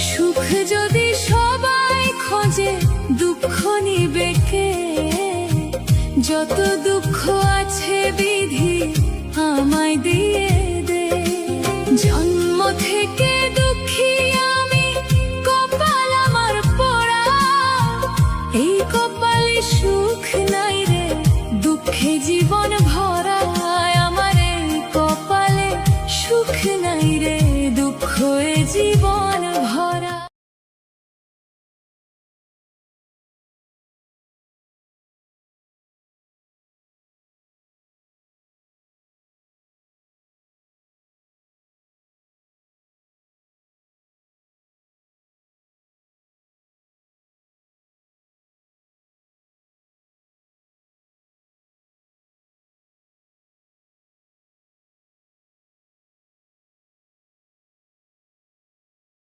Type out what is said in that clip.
সুখ যদি সবাই খোঁজে দুঃখ নিবে কে? যত দুঃখ আছে বিধি আমায় দিয়ে